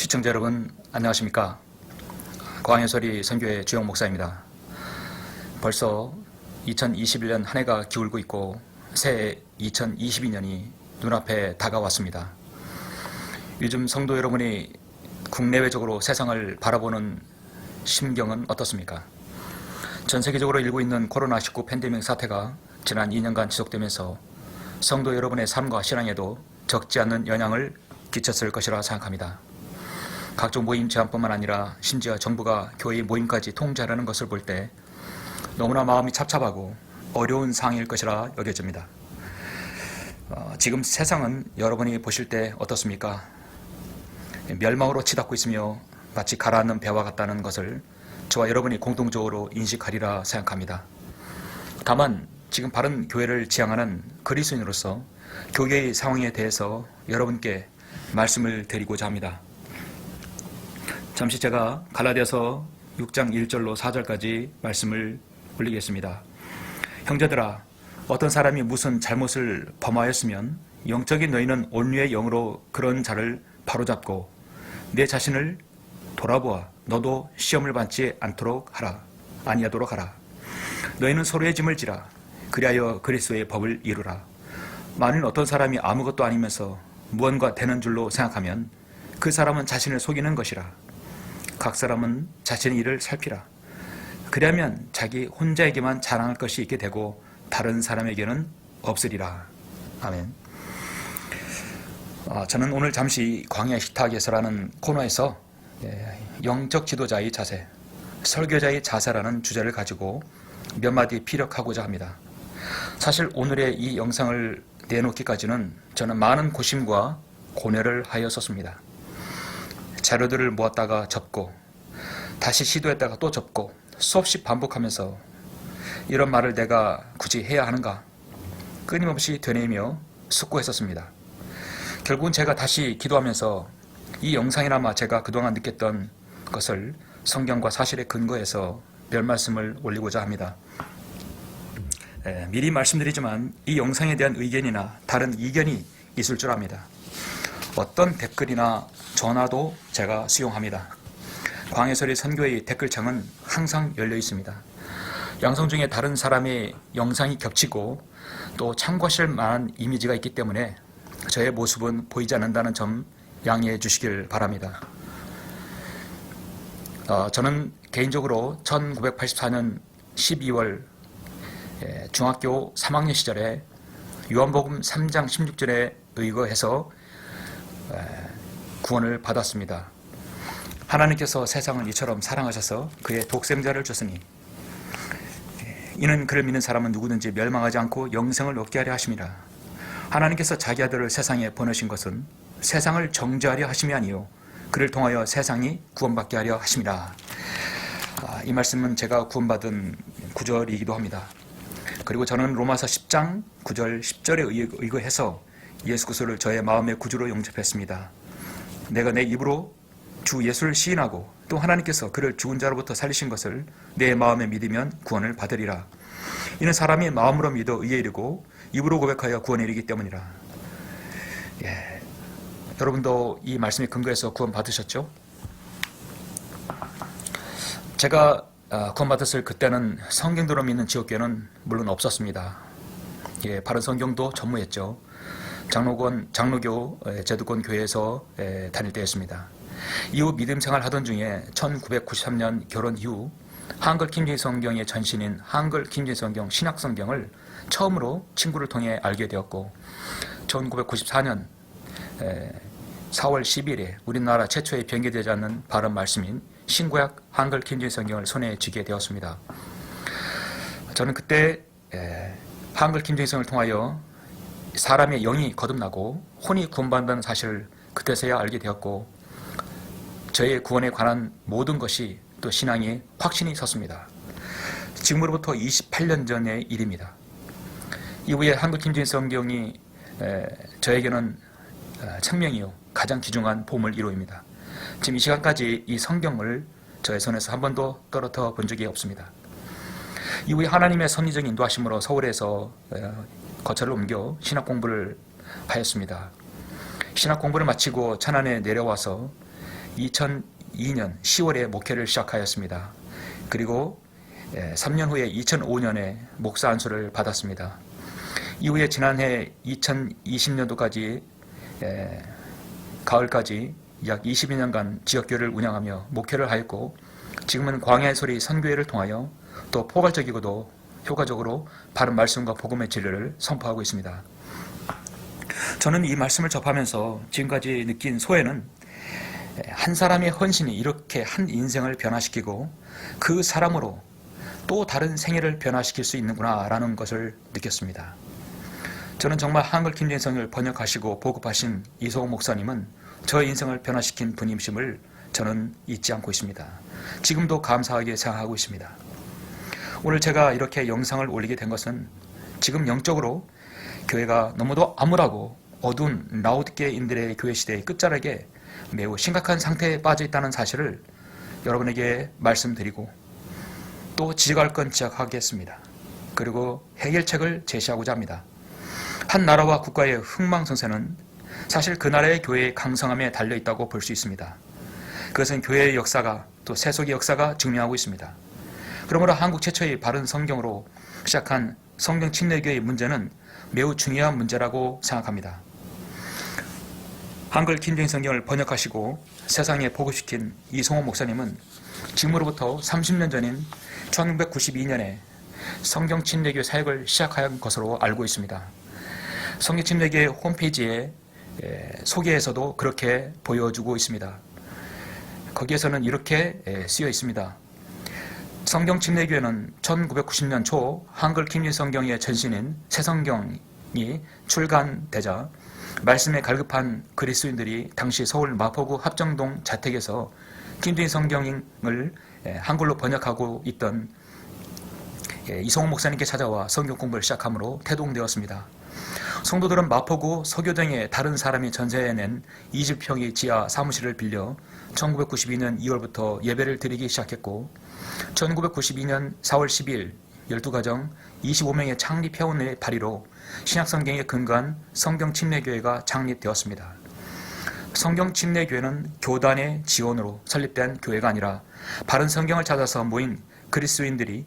시청자 여러분 안녕하십니까. 광해설이 선교회 주영 목사입니다. 벌써 2021년 한 해가 기울고 있고 새해 2022년이 눈앞에 다가왔습니다. 요즘 성도 여러분이 국내외적으로 세상을 바라보는 심경은 어떻습니까? 전 세계적으로 일고 있는 코로나19 팬데믹 사태가 지난 2년간 지속되면서 성도 여러분의 삶과 신앙에도 적지 않는 영향을 끼쳤을 것이라 생각합니다. 각종 모임 제한뿐만 아니라 심지어 정부가 교회 모임까지 통제하려는 것을 볼 때 너무나 마음이 찹찹하고 어려운 상황일 것이라 여겨집니다. 지금 세상은 여러분이 보실 때 어떻습니까? 멸망으로 치닫고 있으며 마치 가라앉는 배와 같다는 것을 저와 여러분이 공동적으로 인식하리라 생각합니다. 다만 지금 바른 교회를 지향하는 그리스도인으로서 교회의 상황에 대해서 여러분께 말씀을 드리고자 합니다. 잠시 제가 갈라디아서 6장 1절로 4절까지 말씀을 올리겠습니다. 형제들아, 어떤 사람이 무슨 잘못을 범하였으면 영적인 너희는 온유의 영으로 그런 자를 바로잡고 내 자신을 돌아보아 너도 시험을 받지 아니하도록 하라. 너희는 서로의 짐을 지라. 그리하여 그리스도의 법을 이루라. 만일 어떤 사람이 아무것도 아니면서 무언가 되는 줄로 생각하면 그 사람은 자신을 속이는 것이라. 각 사람은 자신의 일을 살피라. 그러면 자기 혼자에게만 자랑할 것이 있게 되고 다른 사람에게는 없으리라. 아멘. 저는 오늘 잠시 광야 식탁에서라는 코너에서 영적 지도자의 자세, 설교자의 자세라는 주제를 가지고 몇 마디 피력하고자 합니다. 사실 오늘의 이 영상을 내놓기까지는 저는 많은 고심과 고뇌를 하였었습니다. 자료들을 모았다가 접고 다시 시도했다가 또 접고 수없이 반복하면서 이런 말을 내가 굳이 해야 하는가 끊임없이 되뇌이며 숙고했었습니다. 결국은 제가 다시 기도하면서 이 영상이나마 제가 그동안 느꼈던 것을 성경과 사실에 근거해서 별 말씀을 올리고자 합니다. 미리 말씀드리지만 이 영상에 대한 의견이나 다른 이견이 있을 줄 압니다. 어떤 댓글이나 전화도 제가 수용합니다. 광해설의 선교의 댓글창은 항상 열려 있습니다. 양성 중에 다른 사람의 영상이 겹치고 또 참고하실 만한 이미지가 있기 때문에 저의 모습은 보이지 않는다는 점 양해해 주시길 바랍니다. 저는 개인적으로 1984년 12월 중학교 3학년 시절에 요한복음 3장 16절에 의거해서 구원을 받았습니다. 하나님께서 세상을 이처럼 사랑하셔서 그의 독생자를 주시니 이는 그를 믿는 사람은 누구든지 멸망하지 않고 영생을 얻게 하려 하심이라. 하나님께서 자기 아들을 세상에 보내신 것은 세상을 정죄하려 하심이 아니요 그를 통하여 세상이 구원받게 하려 하심이라. 이 말씀은 제가 구원받은 구절이기도 합니다. 그리고 저는 로마서 10장 9절 10절에 의거해서 예수 그리스도를 저의 마음의 구주로 영접했습니다. 내가 내 입으로 주 예수를 시인하고 또 하나님께서 그를 죽은 자로부터 살리신 것을 내 마음에 믿으면 구원을 받으리라. 이는 사람이 마음으로 믿어 의에 이르고 입으로 고백하여 구원에 이르기 때문이라. 여러분도 이 말씀에 근거해서 구원 받으셨죠? 제가 구원받았을 그때는 성경대로 믿는 지옥교회는 물론 없었습니다. 바른 성경도 전무했죠. 장로교 제도권 교회에서 다닐 때였습니다. 이후 믿음 생활 하던 중에 1993년 결혼 이후 한글 킴제이 성경의 전신인 한글 킴제이 성경 신약 성경을 처음으로 친구를 통해 알게 되었고 1994년 4월 10일에 우리나라 최초의 변개되지 않는 바른 말씀인 신구약 한글 킴제이 성경을 손에 쥐게 되었습니다. 저는 그때 한글 킴제이 성경을 통하여 사람의 영이 거듭나고 혼이 구원받는다는 사실을 그때서야 알게 되었고 저의 구원에 관한 모든 것이 또 신앙에 확신이 섰습니다. 지금으로부터 28년 전의 일입니다. 이후에 한글 킴제이 성경이 저에게는 생명이요 가장 귀중한 보물 1호입니다. 지금 이 시간까지 이 성경을 저의 손에서 한 번도 떨어뜨려 본 적이 없습니다. 이후에 하나님의 섭리적 인도하심으로 서울에서 거처를 옮겨 신학 공부를 하였습니다. 신학 공부를 마치고 천안에 내려와서 2002년 10월에 목회를 시작하였습니다. 그리고 3년 후에 2005년에 목사 안수를 받았습니다. 이후에 지난해 2020년도까지 가을까지 약 22년간 지역교회를 운영하며 목회를 하였고, 지금은 광야의 소리 선교회를 통하여 또 포괄적이고도 효과적으로 바른 말씀과 복음의 진리를 선포하고 있습니다. 저는 이 말씀을 접하면서 지금까지 느낀 소회는 한 사람의 헌신이 이렇게 한 인생을 변화시키고 그 사람으로 또 다른 생애를 변화시킬 수 있는구나 라는 것을 느꼈습니다. 저는 정말 한글 김진성을 번역하시고 보급하신 이소호 목사님은 저 인생을 변화시킨 분임심을 저는 잊지 않고 있습니다. 지금도 감사하게 생각하고 있습니다. 오늘 제가 이렇게 영상을 올리게 된 것은 지금 영적으로 교회가 너무도 암울하고 어두운 라오디게인들의 교회 시대의 끝자락에 매우 심각한 상태에 빠져 있다는 사실을 여러분에게 말씀드리고 또 지적할 건 지적하겠습니다. 그리고 해결책을 제시하고자 합니다. 한 나라와 국가의 흥망성쇠는 사실 그 나라의 교회의 강성함에 달려있다고 볼 수 있습니다. 그것은 교회의 역사가 또 세속의 역사가 증명하고 있습니다. 그러므로 한국 최초의 바른 성경으로 시작한 성경 침례교회의 문제는 매우 중요한 문제라고 생각합니다. 한글 김정인 성경을 번역하시고 세상에 보급시킨 이송호 목사님은 지금으로부터 30년 전인 1992년에 성경 침례교회 사역을 시작한 것으로 알고 있습니다. 성경 침례교회 홈페이지에 소개에서도 그렇게 보여주고 있습니다. 거기에서는 이렇게 쓰여 있습니다. 성경 침례교회는 1990년 초 한글 김진 성경의 전신인 새성경이 출간되자 말씀에 갈급한 그리스도인들이 당시 서울 마포구 합정동 자택에서 김진 성경을 한글로 번역하고 있던 이송호 목사님께 찾아와 성경 공부를 시작함으로 태동되었습니다. 성도들은 마포구 서교동에 다른 사람이 전세해낸 20평의 지하 사무실을 빌려 1992년 2월부터 예배를 드리기 시작했고 1992년 4월 10일 12가정 25명의 창립 회원의 발의로 신약성경에 근거한 성경침례교회가 창립되었습니다. 성경침례교회는 교단의 지원으로 설립된 교회가 아니라 바른 성경을 찾아서 모인 그리스도인들이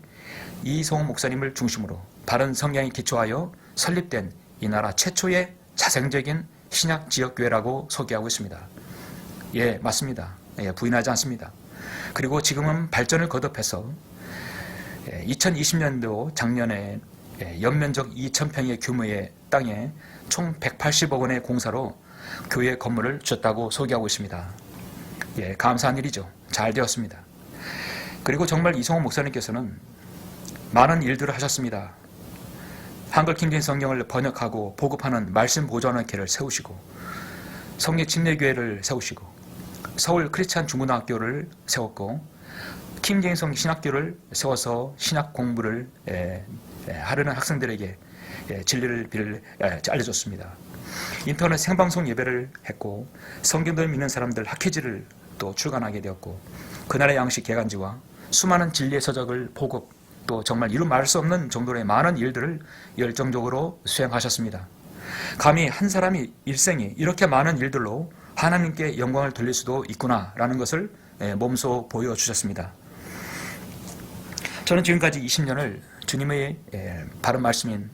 이송호 목사님을 중심으로 바른 성경에 기초하여 설립된 이 나라 최초의 자생적인 신약 지역교회라고 소개하고 있습니다. 예, 맞습니다. 예, 부인하지 않습니다. 그리고 지금은 발전을 거듭해서 2020년도 작년에 연면적 2,000평의 규모의 땅에 총 180억 원의 공사로 교회 건물을 주셨다고 소개하고 있습니다. 예, 감사한 일이죠. 잘 되었습니다. 그리고 정말 이송호 목사님께서는 많은 일들을 하셨습니다. 한글 김진 성경을 번역하고 보급하는 말씀 보존학회를 세우시고 성리 침례교회를 세우시고 서울 크리스찬 중고등학교를 세웠고 김진성 신학교를 세워서 신학 공부를 하려는 학생들에게 진리를 알려줬습니다. 인터넷 생방송 예배를 했고 성경을 믿는 사람들 학회지를 또 출간하게 되었고 그날의 양식 개간지와 수많은 진리의 서적을 보급 또 정말 이루 말할 수 없는 정도의 많은 일들을 열정적으로 수행하셨습니다. 감히 한 사람이 일생이 이렇게 많은 일들로 하나님께 영광을 돌릴 수도 있구나라는 것을 몸소 보여주셨습니다. 저는 지금까지 20년을 주님의 바른 말씀인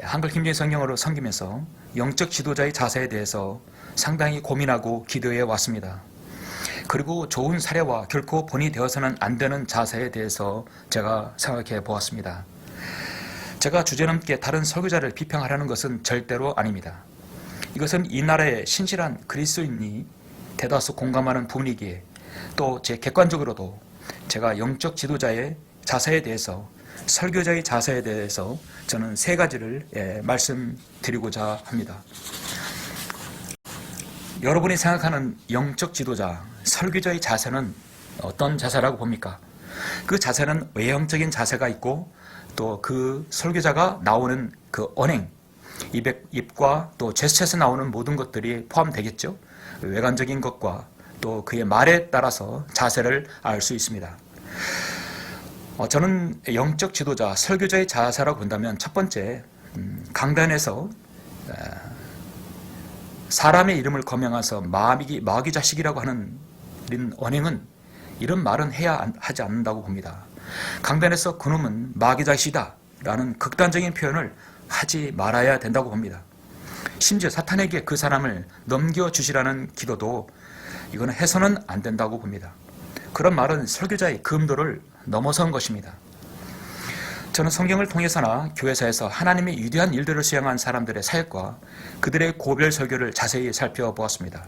한글 김정인 성경으로 섬기면서 영적 지도자의 자세에 대해서 상당히 고민하고 기도해 왔습니다. 그리고 좋은 사례와 결코 본이 되어서는 안 되는 자세에 대해서 제가 생각해 보았습니다. 제가 주제넘게 다른 설교자를 비평하려는 것은 절대로 아닙니다. 이것은 이 나라의 신실한 그리스도인이 대다수 공감하는 부분이기에 또 제 객관적으로도 제가 영적 지도자의 자세에 대해서 설교자의 자세에 대해서 저는 세 가지를 말씀드리고자 합니다. 여러분이 생각하는 영적 지도자, 설교자의 자세는 어떤 자세라고 봅니까? 그 자세는 외형적인 자세가 있고 또 그 설교자가 나오는 그 언행, 입과 또 제스처에서 나오는 모든 것들이 포함되겠죠. 외관적인 것과 또 그의 말에 따라서 자세를 알 수 있습니다. 저는 영적 지도자, 설교자의 자세라고 본다면 첫 번째, 강단에서 사람의 이름을 거명해서 마귀 자식이라고 하는 언행은 이런 말은 하지 않는다고 봅니다. 강단에서 그놈은 마귀 자식이다 라는 극단적인 표현을 하지 말아야 된다고 봅니다. 심지어 사탄에게 그 사람을 넘겨주시라는 기도도 이거는 해서는 안 된다고 봅니다. 그런 말은 설교자의 금도를 넘어선 것입니다. 저는 성경을 통해서나 교회사에서 하나님의 위대한 일들을 수행한 사람들의 사역과 그들의 고별 설교를 자세히 살펴보았습니다.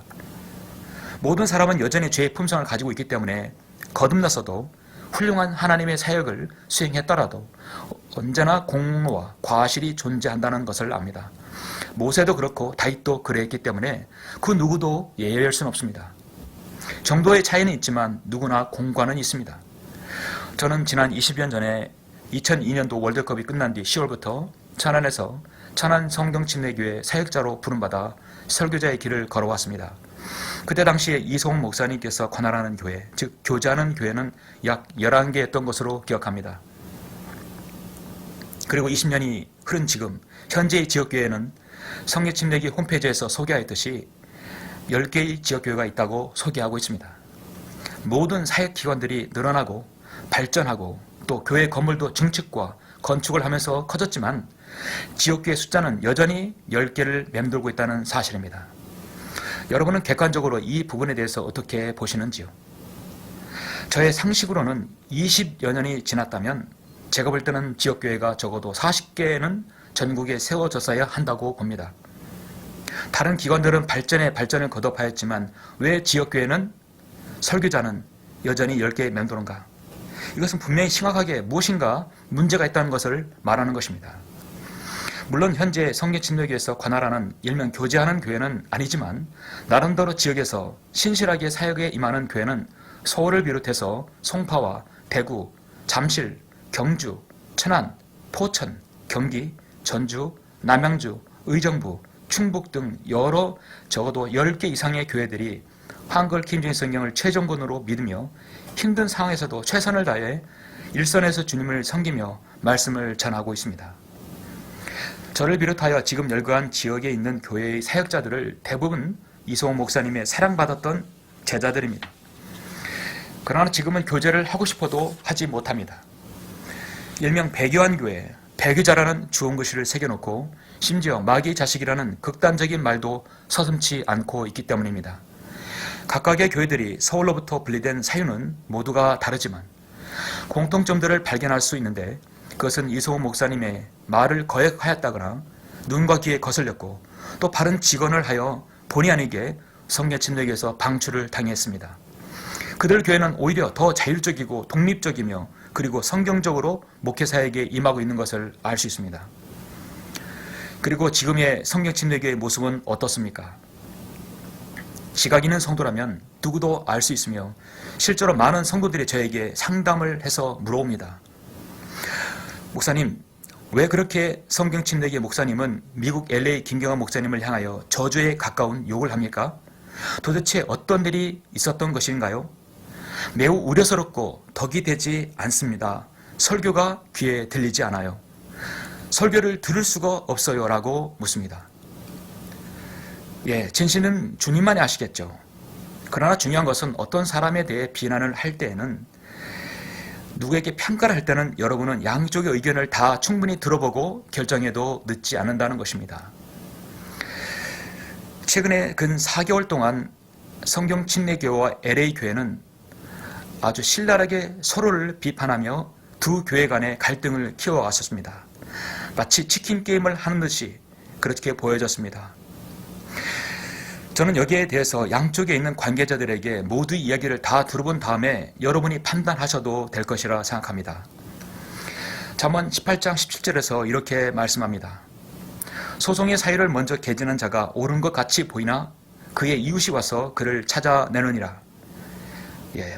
모든 사람은 여전히 죄의 품성을 가지고 있기 때문에 거듭났어도 훌륭한 하나님의 사역을 수행했더라도 언제나 공로와 과실이 존재한다는 것을 압니다. 모세도 그렇고 다윗도 그랬기 때문에 그 누구도 예외일 수는 없습니다. 정도의 차이는 있지만 누구나 공과는 있습니다. 저는 지난 20년 전에 2002년도 월드컵이 끝난 뒤 10월부터 천안에서 천안 성경침례교회 사역자로 부름받아 설교자의 길을 걸어왔습니다. 그때 당시에 이송훈 목사님께서 관할하는 교회, 즉 교제하는 교회는 약 11개였던 것으로 기억합니다. 그리고 20년이 흐른 지금 현재의 지역교회는 성경침례기 홈페이지에서 소개하였듯이 10개의 지역교회가 있다고 소개하고 있습니다. 모든 사역기관들이 늘어나고 발전하고 또 교회 건물도 증축과 건축을 하면서 커졌지만 지역교회 숫자는 여전히 10개를 맴돌고 있다는 사실입니다. 여러분은 객관적으로 이 부분에 대해서 어떻게 보시는지요? 저의 상식으로는 20여 년이 지났다면 제가 볼 때는 지역교회가 적어도 40개는 전국에 세워졌어야 한다고 봅니다. 다른 기관들은 발전을 거듭하였지만 왜 지역교회는 설교자는 여전히 10개에 맴도는가? 이것은 분명히 심각하게 무엇인가 문제가 있다는 것을 말하는 것입니다. 물론 현재 성경침례교회에서 관할하는 일명 교제하는 교회는 아니지만 나름대로 지역에서 신실하게 사역에 임하는 교회는 서울을 비롯해서 송파와 대구, 잠실, 경주, 천안, 포천, 경기, 전주, 남양주, 의정부, 충북 등 여러 적어도 10개 이상의 교회들이 한글 킹제임스 성경을 최종본으로 믿으며 힘든 상황에서도 최선을 다해 일선에서 주님을 섬기며 말씀을 전하고 있습니다. 저를 비롯하여 지금 열거한 지역에 있는 교회의 사역자들을 대부분 이송훈 목사님의 사랑받았던 제자들입니다. 그러나 지금은 교제를 하고 싶어도 하지 못합니다. 일명 배교한교회, 배교자라는 주홍글씨를 새겨놓고 심지어 마귀의 자식이라는 극단적인 말도 서슴지 않고 있기 때문입니다. 각각의 교회들이 서울로부터 분리된 사유는 모두가 다르지만 공통점들을 발견할 수 있는데 그것은 이송훈 목사님의 말을 거역하였다거나 눈과 귀에 거슬렸고 또 바른 직언을 하여 본의 아니게 성경침례교에서 방출을 당했습니다. 그들 교회는 오히려 더 자율적이고 독립적이며 그리고 성경적으로 목회사에게 임하고 있는 것을 알 수 있습니다. 그리고 지금의 성경침례교의 모습은 어떻습니까? 지각 있는 성도라면 누구도 알 수 있으며 실제로 많은 성도들이 저에게 상담을 해서 물어옵니다. 목사님, 왜 그렇게 성경침례교회 목사님은 미국 LA 김경환 목사님을 향하여 저주에 가까운 욕을 합니까? 도대체 어떤 일이 있었던 것인가요? 매우 우려스럽고 덕이 되지 않습니다. 설교가 귀에 들리지 않아요. 설교를 들을 수가 없어요 라고 묻습니다. 진실은 주님만이 아시겠죠. 그러나 중요한 것은 어떤 사람에 대해 비난을 할 때에는 누구에게 평가를 할 때는 여러분은 양쪽의 의견을 다 충분히 들어보고 결정해도 늦지 않는다는 것입니다. 최근에 근 4개월 동안 성경침례교회와 LA교회는 아주 신랄하게 서로를 비판하며 두 교회 간의 갈등을 키워왔었습니다. 마치 치킨 게임을 하는 듯이 그렇게 보여졌습니다. 저는 여기에 대해서 양쪽에 있는 관계자들에게 모두 이야기를 다 들어본 다음에 여러분이 판단하셔도 될 것이라 생각합니다. 잠언 18장 17절에서 이렇게 말씀합니다. 소송의 사유를 먼저 개진한 자가 옳은 것 같이 보이나 그의 이웃이 와서 그를 찾아내느니라.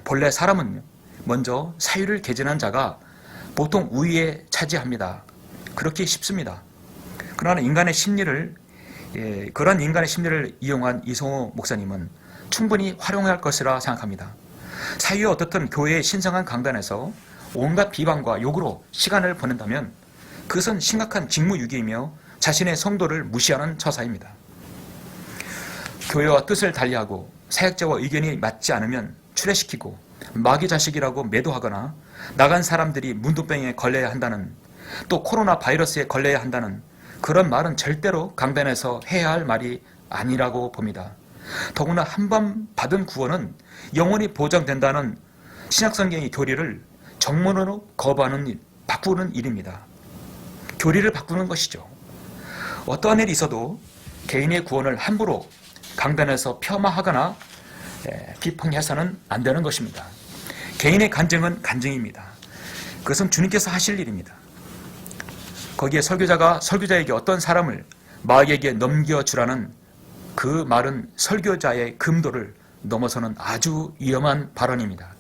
본래 사람은 먼저 사유를 개진한 자가 보통 우위에 차지합니다. 그렇게 쉽습니다. 그러나 그러한 인간의 심리를 이용한 이송호 목사님은 충분히 활용할 것이라 생각합니다. 사유에 어떻든 교회의 신성한 강단에서 온갖 비방과 욕으로 시간을 보낸다면 그것은 심각한 직무유기이며 자신의 성도를 무시하는 처사입니다. 교회와 뜻을 달리하고 사역자와 의견이 맞지 않으면 출애시키고 마귀 자식이라고 매도하거나 나간 사람들이 문둥병에 걸려야 한다는, 또 코로나 바이러스에 걸려야 한다는 그런 말은 절대로 강단에서 해야 할 말이 아니라고 봅니다. 더구나 한 번 받은 구원은 영원히 보장된다는 신약성경의 교리를 정문으로 거부하는 일, 바꾸는 일입니다. 교리를 바꾸는 것이죠. 어떠한 일이 있어도 개인의 구원을 함부로 강단에서 폄하하거나 비판해서는 안 되는 것입니다. 개인의 간증은 간증입니다. 그것은 주님께서 하실 일입니다. 거기에 설교자가 설교자에게 어떤 사람을 마귀에게 넘겨주라는 그 말은 설교자의 금도를 넘어서는 아주 위험한 발언입니다.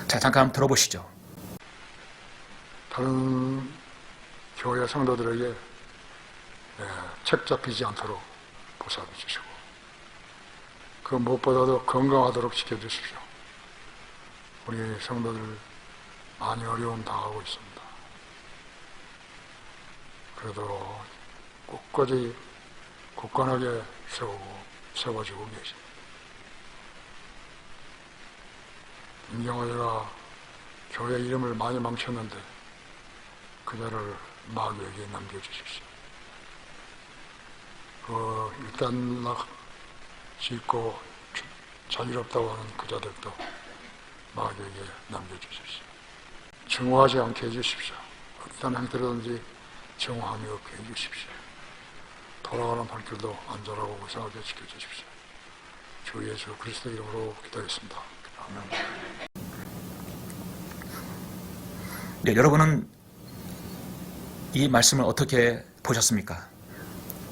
자, 잠깐 들어보시죠. 다른 교회 성도들에게 책 잡히지 않도록 보살펴 주시고, 그 무엇보다도 건강하도록 지켜주십시오. 우리 성도들 많이 어려움 당하고 있습니다. 그래도 끝까지 굳건하게 세워주고 계십니다. 임경아이가 교회 이름을 많이 망쳤는데 그녀를 마귀에게 남겨주십시오. 일단 짓고 자유롭다고 하는 그자들도 마귀에게 남겨주십시오. 증오하지 않게 해주십시오. 어떤 형태로든지 증오함이 없게 해주십시오. 돌아가는 발길도 안전하고 무사하게 지켜주십시오. 주 예수 그리스도 이름으로 기도했습니다. 아멘. 네, 여러분은 이 말씀을 어떻게 보셨습니까?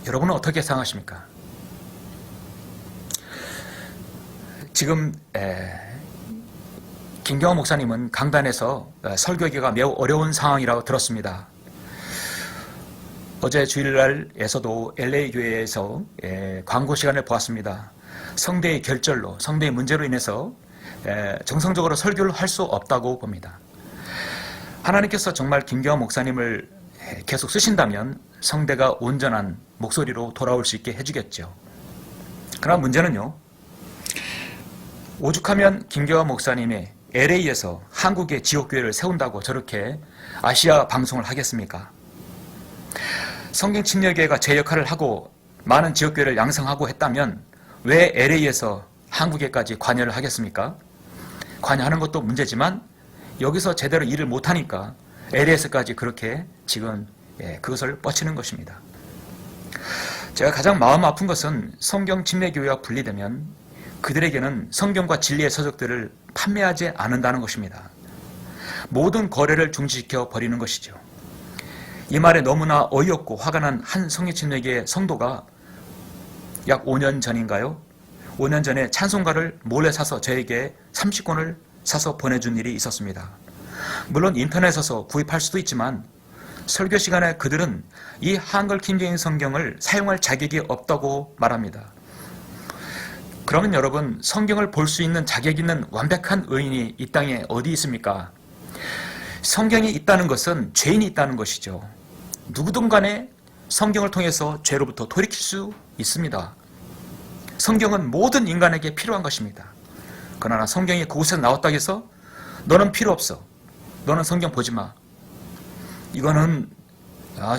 여러분은 어떻게 생각하십니까? 지금 김경호 목사님은 강단에서 설교하기가 매우 어려운 상황이라고 들었습니다. 어제 주일날에서도 LA 교회에서 광고 시간을 보았습니다. 성대의 결절로, 성대의 문제로 인해서 정상적으로 설교를 할 수 없다고 봅니다. 하나님께서 정말 김경호 목사님을 계속 쓰신다면 성대가 온전한 목소리로 돌아올 수 있게 해주겠죠. 그러나 문제는요, 오죽하면 김경호 목사님이 LA에서 한국의 지옥교회를 세운다고 저렇게 아시아 방송을 하겠습니까? 성경 침례교회가 제 역할을 하고 많은 지역교회를 양성하고 했다면 왜 LA에서 한국에까지 관여를 하겠습니까? 관여하는 것도 문제지만 여기서 제대로 일을 못하니까 LA에서까지 그렇게 지금 그것을 뻗치는 것입니다. 제가 가장 마음 아픈 것은 성경 침례교회와 분리되면 그들에게는 성경과 진리의 서적들을 판매하지 않는다는 것입니다. 모든 거래를 중지시켜 버리는 것이죠. 이 말에 너무나 어이없고 화가 난 한 성경침례교회 성도가 약 5년 전인가요? 5년 전에 찬송가를 몰래 사서 저에게 30권을 사서 보내준 일이 있었습니다. 물론 인터넷에서 구입할 수도 있지만 설교 시간에 그들은 이 한글 킹제임스 성경을 사용할 자격이 없다고 말합니다. 그러면 여러분, 성경을 볼 수 있는 자격 있는 완벽한 의인이 이 땅에 어디 있습니까? 성경이 있다는 것은 죄인이 있다는 것이죠. 누구든 간에 성경을 통해서 죄로부터 돌이킬 수 있습니다. 성경은 모든 인간에게 필요한 것입니다. 그러나 성경이 그곳에서 나왔다고 해서 너는 필요 없어, 너는 성경 보지 마, 이거는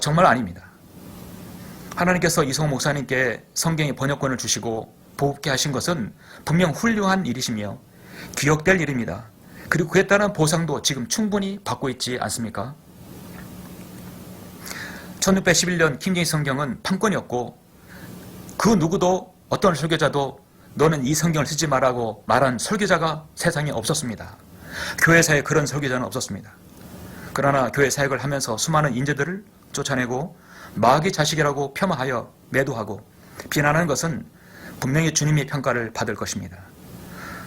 정말 아닙니다. 하나님께서 이성호 목사님께 성경의 번역권을 주시고 보급케 하신 것은 분명 훌륭한 일이시며 기억될 일입니다. 그리고 그에 따른 보상도 지금 충분히 받고 있지 않습니까? 1611년 킹제임스 성경은 판권이었고 그 누구도 어떤 설교자도 너는 이 성경을 쓰지 말라고 말한 설교자가 세상에 없었습니다. 교회사에 그런 설교자는 없었습니다. 그러나 교회 사역을 하면서 수많은 인재들을 쫓아내고 마귀 자식이라고 폄하하여 매도하고 비난하는 것은 분명히 주님의 평가를 받을 것입니다.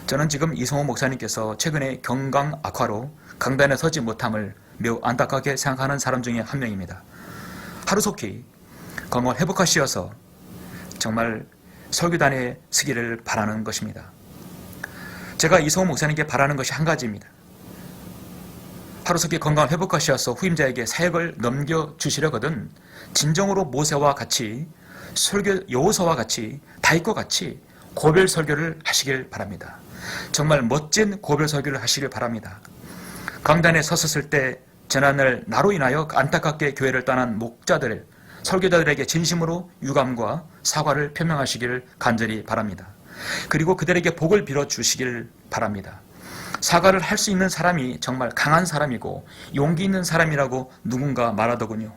저는 지금 이성호 목사님께서 최근에 경강 악화로 강단에 서지 못함을 매우 안타깝게 생각하는 사람 중에 한 명입니다. 하루속히 건강을 회복하시어서 정말 설교단에 서기를 바라는 것입니다. 제가 이성호 목사님께 바라는 것이 한 가지입니다. 하루속히 건강을 회복하시어서 후임자에게 사역을 넘겨주시려거든 진정으로 모세와 같이 설교 여호수아와 같이 다윗과 같이 고별 설교를 하시길 바랍니다. 정말 멋진 고별 설교를 하시길 바랍니다. 강단에 섰었을 때 재난을 나로 인하여 안타깝게 교회를 떠난 목자들, 설교자들에게 진심으로 유감과 사과를 표명하시기를 간절히 바랍니다. 그리고 그들에게 복을 빌어주시길 바랍니다. 사과를 할 수 있는 사람이 정말 강한 사람이고 용기 있는 사람이라고 누군가 말하더군요.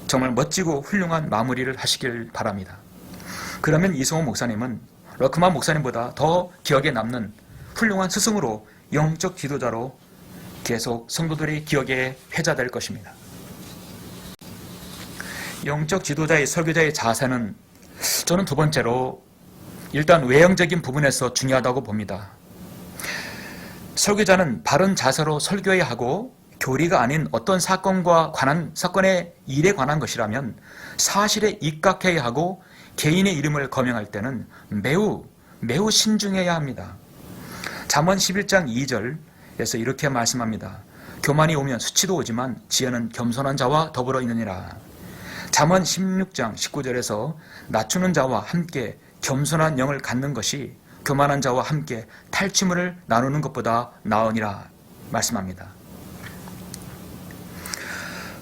정말 멋지고 훌륭한 마무리를 하시길 바랍니다. 그러면 이성호 목사님은 러크만 목사님보다 더 기억에 남는 훌륭한 스승으로 영적 지도자로 계속 성도들의 기억에 회자될 것입니다. 영적 지도자의 설교자의 자세는 저는 두 번째로 일단 외형적인 부분에서 중요하다고 봅니다. 설교자는 바른 자세로 설교해야 하고 교리가 아닌 어떤 사건의 일에 관한 것이라면 사실에 입각해야 하고 개인의 이름을 거명할 때는 매우 신중해야 합니다. 잠언 11장 2절에서 이렇게 말씀합니다. 교만이 오면 수치도 오지만 지혜는 겸손한 자와 더불어 있느니라. 잠언 16장 19절에서 낮추는 자와 함께 겸손한 영을 갖는 것이 교만한 자와 함께 탈취물을 나누는 것보다 나으니라 말씀합니다.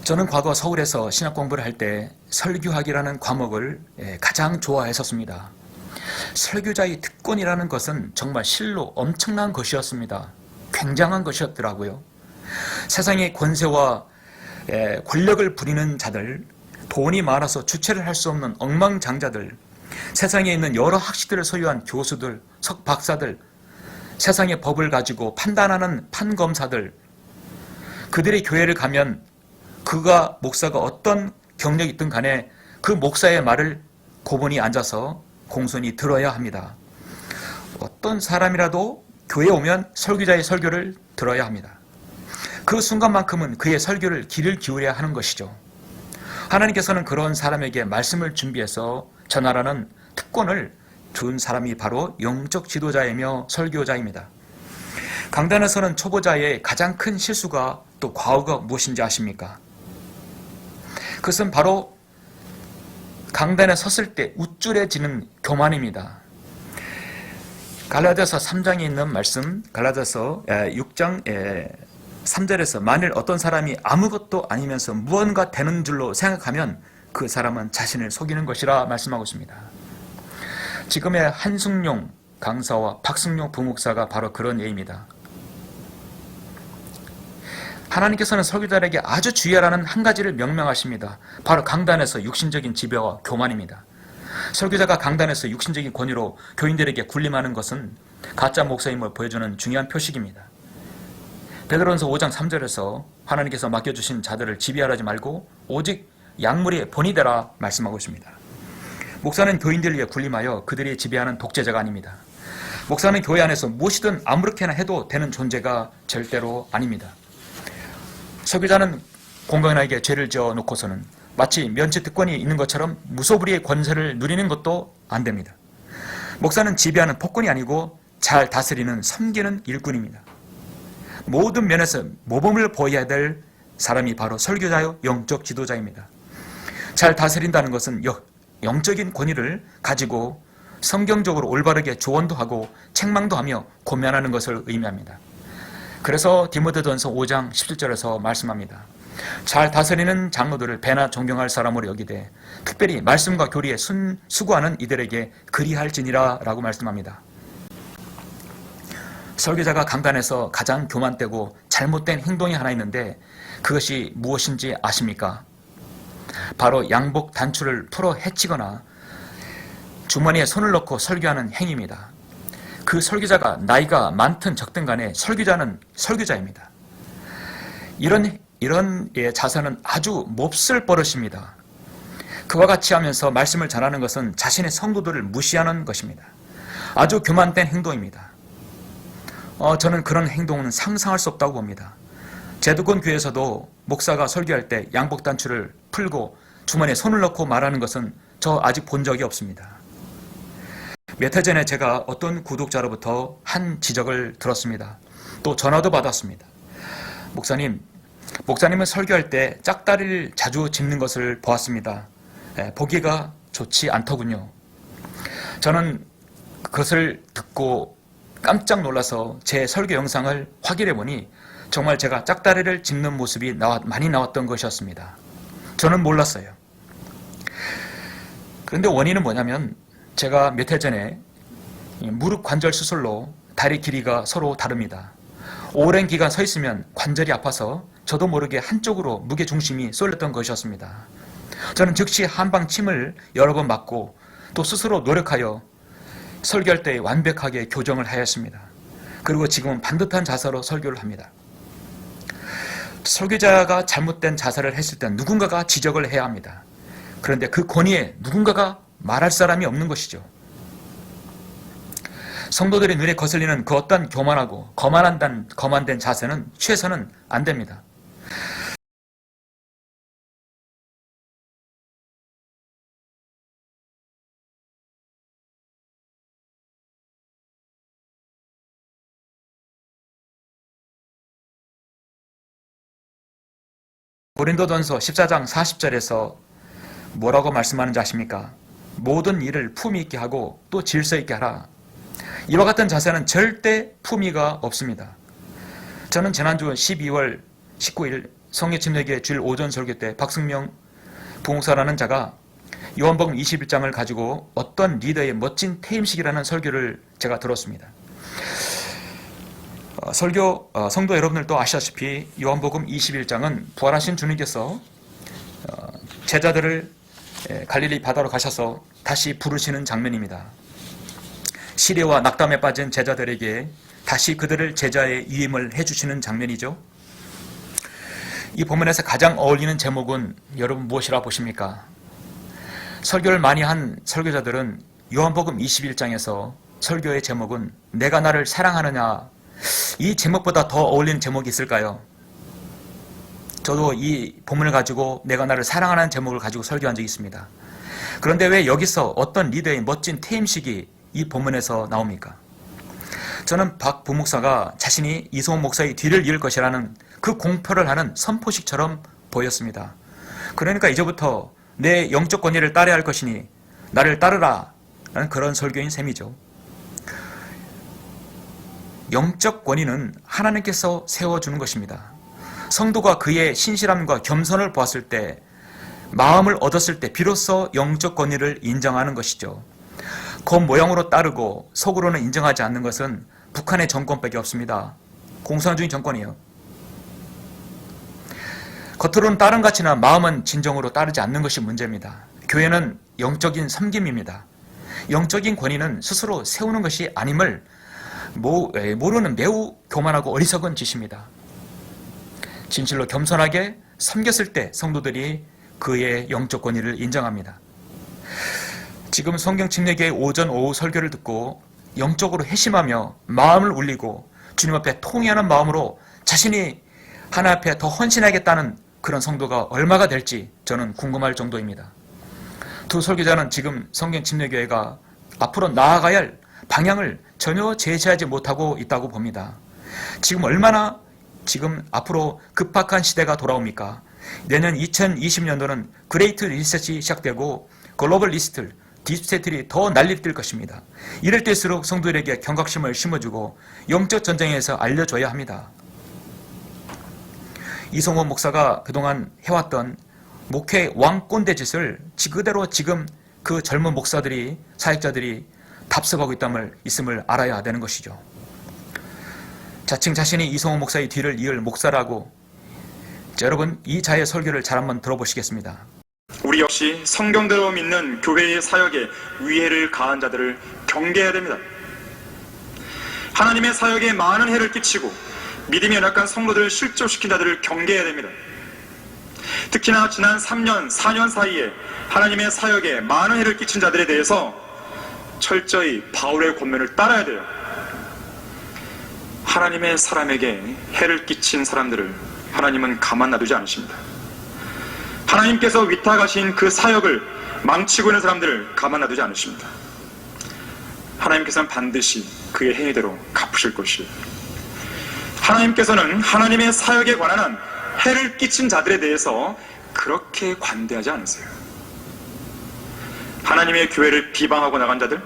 저는 과거 서울에서 신학 공부를 할 때 설교학이라는 과목을 가장 좋아했었습니다. 설교자의 특권이라는 것은 정말 실로 엄청난 것이었습니다. 굉장한 것이었더라고요. 세상의 권세와 권력을 부리는 자들, 돈이 많아서 주체를 할 수 없는 억망장자들, 세상에 있는 여러 학식들을 소유한 교수들, 석박사들, 세상의 법을 가지고 판단하는 판검사들, 그들의 교회를 가면 그가 목사가 어떤 경력이 있든 간에 그 목사의 말을 고분이 앉아서 공손히 들어야 합니다. 어떤 사람이라도 교회에 오면 설교자의 설교를 들어야 합니다. 그 순간만큼은 그의 설교를 귀를 기울여야 하는 것이죠. 하나님께서는 그런 사람에게 말씀을 준비해서 전하라는 특권을 준 사람이 바로 영적 지도자이며 설교자입니다. 강단에서는 초보자의 가장 큰 실수가 또 과오가 무엇인지 아십니까? 그것은 바로 강단에 섰을 때 우쭐해지는 교만입니다. 갈라디아서 3장에 있는 말씀, 갈라디아서 6장 3절에서 만일 어떤 사람이 아무것도 아니면서 무언가 되는 줄로 생각하면 그 사람은 자신을 속이는 것이라 말씀하고 있습니다. 지금의 한승용 강사와 박승용 부목사가 바로 그런 예입니다. 하나님께서는 설교자에게 아주 주의하라는 한 가지를 명명하십니다. 바로 강단에서 육신적인 지배와 교만입니다. 설교자가 강단에서 육신적인 권위로 교인들에게 군림하는 것은 가짜 목사임을 보여주는 중요한 표식입니다. 베드로전서 5장 3절에서 하나님께서 맡겨주신 자들을 지배하지 말고 오직 약물의 본이 되라 말씀하고 있습니다. 목사는 교인들을 위해 군림하여 그들이 지배하는 독재자가 아닙니다. 목사는 교회 안에서 무엇이든 아무렇게나 해도 되는 존재가 절대로 아닙니다. 설교자는 공공연하게 죄를 지어 놓고서는 마치 면책 특권이 있는 것처럼 무소불위의 권세를 누리는 것도 안 됩니다. 목사는 지배하는 폭군이 아니고 잘 다스리는 섬기는 일꾼입니다. 모든 면에서 모범을 보여야 될 사람이 바로 설교자요 영적 지도자입니다. 잘 다스린다는 것은 영적인 권위를 가지고 성경적으로 올바르게 조언도 하고 책망도 하며 권면하는 것을 의미합니다. 그래서 디모데전서 5장 17절에서 말씀합니다. 잘 다스리는 장로들을 배나 존경할 사람으로 여기되 특별히 말씀과 교리에 수고하는 이들에게 그리할지니라 라고 말씀합니다. 설교자가 강단에서 가장 교만되고 잘못된 행동이 하나 있는데 그것이 무엇인지 아십니까? 바로 양복 단추를 풀어 헤치거나 주머니에 손을 넣고 설교하는 행위입니다. 그 설교자가 나이가 많든 적든 간에 설교자는 설교자입니다. 이런 자세는 아주 몹쓸 버릇입니다. 그와 같이 하면서 말씀을 전하는 것은 자신의 성도들을 무시하는 것입니다. 아주 교만된 행동입니다. 저는 그런 행동은 상상할 수 없다고 봅니다. 제도권 교회에서도 목사가 설교할 때 양복 단추를 풀고 주머니에 손을 넣고 말하는 것은 저 아직 본 적이 없습니다. 몇 해 전에 제가 어떤 구독자로부터 한 지적을 들었습니다. 또 전화도 받았습니다. 목사님은 설교할 때 짝다리를 자주 짚는 것을 보았습니다. 보기가 좋지 않더군요. 저는 그것을 듣고 깜짝 놀라서 제 설교 영상을 확인해 보니 정말 제가 짝다리를 짚는 모습이 많이 나왔던 것이었습니다. 저는 몰랐어요. 그런데 원인은 뭐냐면 제가 몇 해 전에 무릎 관절 수술로 다리 길이가 서로 다릅니다. 오랜 기간 서 있으면 관절이 아파서 저도 모르게 한쪽으로 무게 중심이 쏠렸던 것이었습니다. 저는 즉시 한방침을 여러 번 맞고 또 스스로 노력하여 설교할 때 완벽하게 교정을 하였습니다. 그리고 지금은 반듯한 자세로 설교를 합니다. 설교자가 잘못된 자세를 했을 때 누군가가 지적을 해야 합니다. 그런데 그 권위에 누군가가 말할 사람이 없는 것이죠. 성도들의 눈에 거슬리는 그 어떤 교만하고 거만된 자세는 취해서는 안 됩니다. 고린도전서 14장 40절에서 뭐라고 말씀하는지 아십니까? 모든 일을 품위 있게 하고 또 질서 있게 하라. 이와 같은 자세는 절대 품위가 없습니다. 저는 지난주 12월 19일 성례침례교회 주일 오전 설교 때 박승명 부목사라는 자가 요한복음 21장을 가지고 어떤 리더의 멋진 퇴임식이라는 설교를 제가 들었습니다. 성도 여러분들도 아시다시피 요한복음 21장은 부활하신 주님께서 제자들을 갈릴리 바다로 가셔서 다시 부르시는 장면입니다. 시대와 낙담에 빠진 제자들에게 다시 그들을 제자의 위임을 해주시는 장면이죠. 이 본문에서 가장 어울리는 제목은 여러분 무엇이라 보십니까? 설교를 많이 한 설교자들은 요한복음 21장에서 설교의 제목은 내가 나를 사랑하느냐, 이 제목보다 더 어울리는 제목이 있을까요? 저도 이 본문을 가지고 내가 나를 사랑하는 제목을 가지고 설교한 적이 있습니다. 그런데 왜 여기서 어떤 리더의 멋진 퇴임식이 이 본문에서 나옵니까? 저는 박 부목사가 자신이 이성호 목사의 뒤를 이을 것이라는 그 공표를 하는 선포식처럼 보였습니다. 그러니까 이제부터 내 영적 권위를 따라야 할 것이니 나를 따르라 라는 그런 설교인 셈이죠. 영적 권위는 하나님께서 세워주는 것입니다. 성도가 그의 신실함과 겸손을 보았을 때, 마음을 얻었을 때 비로소 영적 권위를 인정하는 것이죠. 겉모양으로 따르고 속으로는 인정하지 않는 것은 북한의 정권밖에 없습니다. 공산주의 정권이에요. 겉으로는 따른 같이나 마음은 진정으로 따르지 않는 것이 문제입니다. 교회는 영적인 섬김입니다. 영적인 권위는 스스로 세우는 것이 아님을 모르는 매우 교만하고 어리석은 짓입니다. 진실로 겸손하게 섬겼을 때 성도들이 그의 영적 권위를 인정합니다. 지금 성경침례교회 오전 오후 설교를 듣고 영적으로 회심하며 마음을 울리고 주님 앞에 통회하는 마음으로 자신이 하나님 앞에 더 헌신하겠다는 그런 성도가 얼마가 될지 저는 궁금할 정도입니다. 두 설교자는 지금 성경침례교회가 앞으로 나아가야 할 방향을 전혀 제시하지 못하고 있다고 봅니다. 지금 앞으로 급박한 시대가 돌아옵니까? 내년 2020년도는 그레이트 리셋이 시작되고 글로벌 리스트, 딥스테이트들이 더 난리를 뜰 것입니다. 이럴 때일수록 성도들에게 경각심을 심어주고 영적 전쟁에서 알려줘야 합니다. 이성호 목사가 그동안 해왔던 목회 왕꼰대 짓을 그대로 지금 그 젊은 목사들이, 사역자들이 답습하고 있음을 알아야 되는 것이죠. 자칭 자신이 이성호 목사의 뒤를 이을 목사라고, 여러분 이 자의 설교를 잘 한번 들어보시겠습니다. 우리 역시 성경대로 믿는 교회의 사역에 위해를 가한 자들을 경계해야 됩니다. 하나님의 사역에 많은 해를 끼치고 믿음이 연약한 성도들을 실족시킨 자들을 경계해야 됩니다. 특히나 지난 3년, 4년 사이에 하나님의 사역에 많은 해를 끼친 자들에 대해서 철저히 바울의 권면을 따라야 돼요. 하나님의 사람에게 해를 끼친 사람들을 하나님은 가만 놔두지 않으십니다. 하나님께서 위탁하신 그 사역을 망치고 있는 사람들을 가만 놔두지 않으십니다. 하나님께서는 반드시 그의 행위대로 갚으실 것이에요. 하나님께서는 하나님의 사역에 관한 한 해를 끼친 자들에 대해서 그렇게 관대하지 않으세요. 하나님의 교회를 비방하고 나간 자들,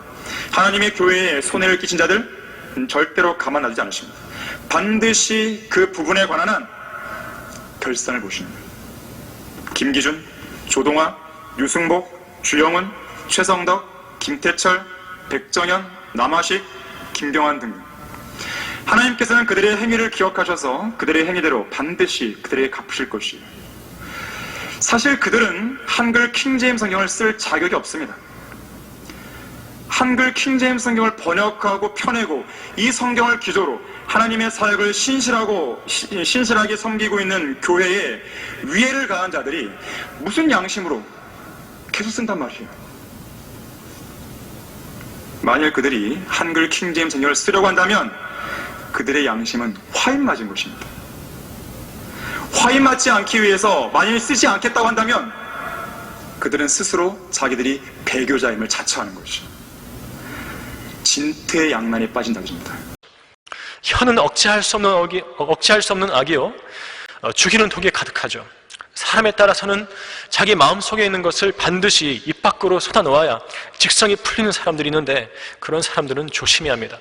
하나님의 교회에 손해를 끼친 자들 절대로 가만 놔두지 않으십니다. 반드시 그 부분에 관한 한 결산을 보시는 거예요. 김기준, 조동아, 유승복, 주영은, 최성덕, 김태철, 백정현, 남아식, 김경환 등등. 하나님께서는 그들의 행위를 기억하셔서 그들의 행위대로 반드시 그들에게 갚으실 것이에요. 사실 그들은 한글 킹제임스 성경을 쓸 자격이 없습니다. 한글 킹제임스 성경을 번역하고 펴내고 이 성경을 기조로 하나님의 사역을 신실하게 섬기고 있는 교회에 위해를 가한 자들이 무슨 양심으로 계속 쓴단 말이에요. 만일 그들이 한글 킹제임스 성경을 쓰려고 한다면 그들의 양심은 화인 맞은 것입니다. 화인 맞지 않기 위해서 만일 쓰지 않겠다고 한다면 그들은 스스로 자기들이 배교자임을 자처하는 것이죠. 진퇴 양난에 빠진다고 합니다. 혀는 억제할 수 없는 악이요 죽이는 독이 가득하죠. 사람에 따라서는 자기 마음속에 있는 것을 반드시 입 밖으로 쏟아놓아야 직성이 풀리는 사람들이 있는데 그런 사람들은 조심해야 합니다.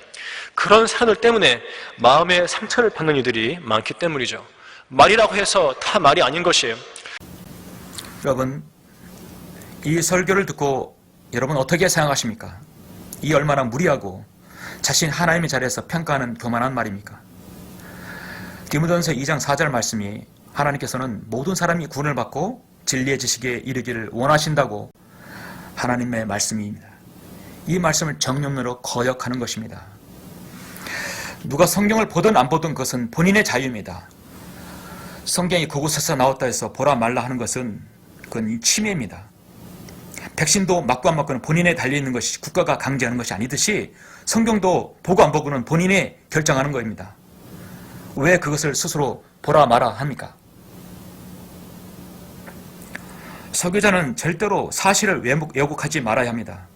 그런 사람들 때문에 마음의 상처를 받는 이들이 많기 때문이죠. 말이라고 해서 다 말이 아닌 것이에요. 여러분, 이 설교를 듣고 여러분 어떻게 생각하십니까? 이 얼마나 무리하고 자신 하나님의 자리에서 평가하는 교만한 말입니까? 디모데전서 2장 4절 말씀이 하나님께서는 모든 사람이 구원을 받고 진리의 지식에 이르기를 원하신다고 하나님의 말씀입니다. 이 말씀을 정령으로 거역하는 것입니다. 누가 성경을 보든 안 보든 그것은 본인의 자유입니다. 성경이 그곳에서 나왔다 해서 보라 말라 하는 것은 그건 침해입니다. 백신도 맞고 안 맞고는 본인에 달려있는 것이 국가가 강제하는 것이 아니듯이 성경도 보고 안 보고는 본인이 결정하는 겁니다. 왜 그것을 스스로 보라 마라 합니까? 설교자는 절대로 사실을 왜곡하지 말아야 합니다.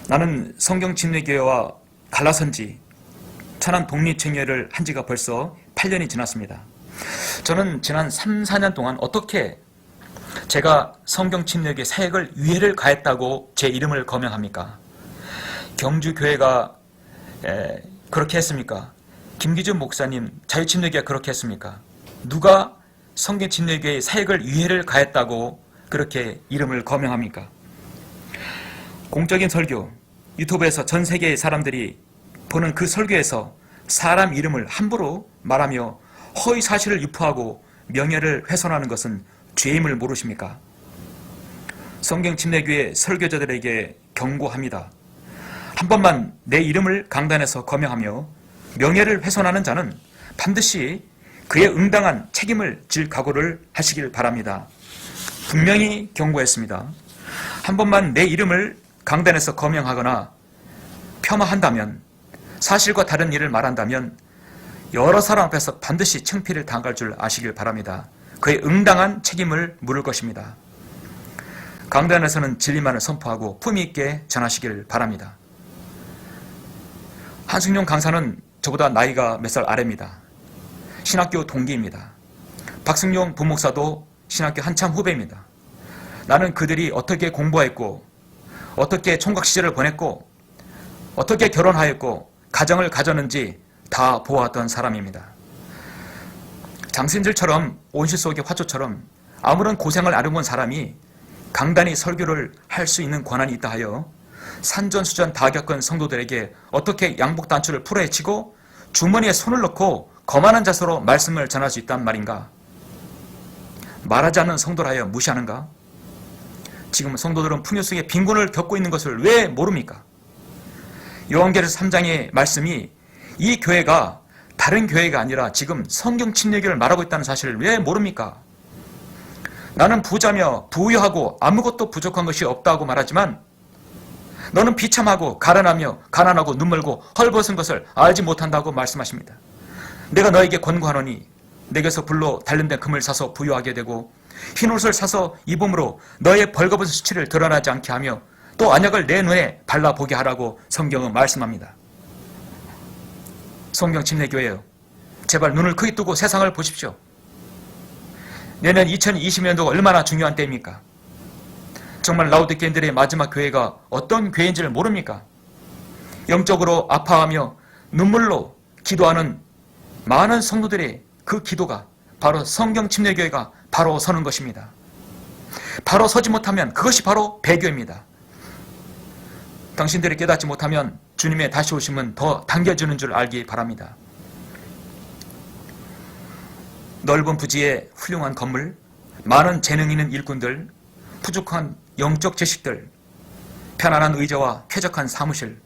나는 성경침례교회와 갈라선지 천안 독립청회를 한 지가 벌써 8년이 지났습니다. 저는 지난 3, 4년 동안 어떻게 제가 성경침례교회 사역을 위해를 가했다고 제 이름을 거명합니까? 경주교회가 그렇게 했습니까? 김기준 목사님 자유침례교회가 그렇게 했습니까? 누가 성경침례교회의 사역을 위해를 가했다고 그렇게 이름을 거명합니까? 공적인 설교, 유튜브에서 전 세계의 사람들이 보는 그 설교에서 사람 이름을 함부로 말하며 허위 사실을 유포하고 명예를 훼손하는 것은 죄임을 모르십니까? 성경침례교회 설교자들에게 경고합니다. 한 번만 내 이름을 강단에서 거명하며 명예를 훼손하는 자는 반드시 그에 응당한 책임을 질 각오를 하시길 바랍니다. 분명히 경고했습니다. 한 번만 내 이름을 강단에서 거명하거나 폄하한다면, 사실과 다른 일을 말한다면 여러 사람 앞에서 반드시 창피를 당할 줄 아시길 바랍니다. 그에 응당한 책임을 물을 것입니다. 강단에서는 진리만을 선포하고 품위 있게 전하시길 바랍니다. 한승용 강사는 저보다 나이가 몇 살 아래입니다. 신학교 동기입니다. 박승용 부목사도 신학교 한참 후배입니다. 나는 그들이 어떻게 공부했고 어떻게 총각 시절을 보냈고 어떻게 결혼하였고 가정을 가졌는지 다 보았던 사람입니다. 장신들처럼 온실 속의 화초처럼 아무런 고생을 안 해본 사람이 강단히 설교를 할 수 있는 권한이 있다 하여 산전수전 다 겪은 성도들에게 어떻게 양복단추를 풀어헤치고 주머니에 손을 넣고 거만한 자세로 말씀을 전할 수 있단 말인가? 말하지 않는 성도라여 무시하는가? 지금 성도들은 풍요 속에 빈곤을 겪고 있는 것을 왜 모릅니까? 요한계시록 3장의 말씀이 이 교회가 다른 교회가 아니라 지금 성경침례교를 말하고 있다는 사실을 왜 모릅니까? 나는 부자며 부유하고 아무것도 부족한 것이 없다고 말하지만 너는 비참하고 가난하며 가난하고 눈멀고 헐벗은 것을 알지 못한다고 말씀하십니다. 내가 너에게 권고하노니 내게서 불로 단련된 금을 사서 부유하게 되고 흰옷을 사서 입음으로 너의 벌거벗은 수치를 드러나지 않게 하며 또 안약을 내 눈에 발라보게 하라고 성경은 말씀합니다. 성경침례교회요, 제발 눈을 크게 뜨고 세상을 보십시오. 내년 2020년도가 얼마나 중요한 때입니까? 정말 라오디게인들의 마지막 교회가 어떤 교회인지를 모릅니까? 영적으로 아파하며 눈물로 기도하는 많은 성도들의 그 기도가 바로 성경 침례교회가 바로 서는 것입니다. 바로 서지 못하면 그것이 바로 배교입니다. 당신들이 깨닫지 못하면 주님의 다시 오심은 더 당겨주는 줄 알기 바랍니다. 넓은 부지에 훌륭한 건물, 많은 재능 있는 일꾼들, 부족한 영적 지식들, 편안한 의자와 쾌적한 사무실,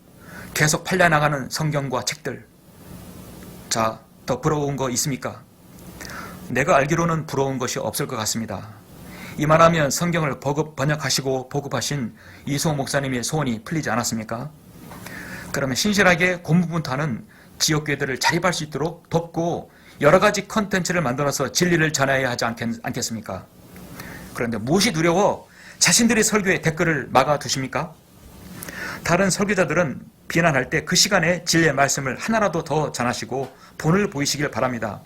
계속 팔려나가는 성경과 책들. 자, 더 부러운 거 있습니까? 내가 알기로는 부러운 것이 없을 것 같습니다. 이만하면 성경을 번역하시고 보급하신 이소호 목사님의 소원이 풀리지 않았습니까? 그러면 신실하게 고무분투하는 지역교회들을 자립할 수 있도록 돕고 여러 가지 컨텐츠를 만들어서 진리를 전해야 하지 않겠습니까? 그런데 무엇이 두려워 자신들이 설교에 댓글을 막아두십니까? 다른 설교자들은 비난할 때 그 시간에 진리의 말씀을 하나라도 더 전하시고 본을 보이시길 바랍니다.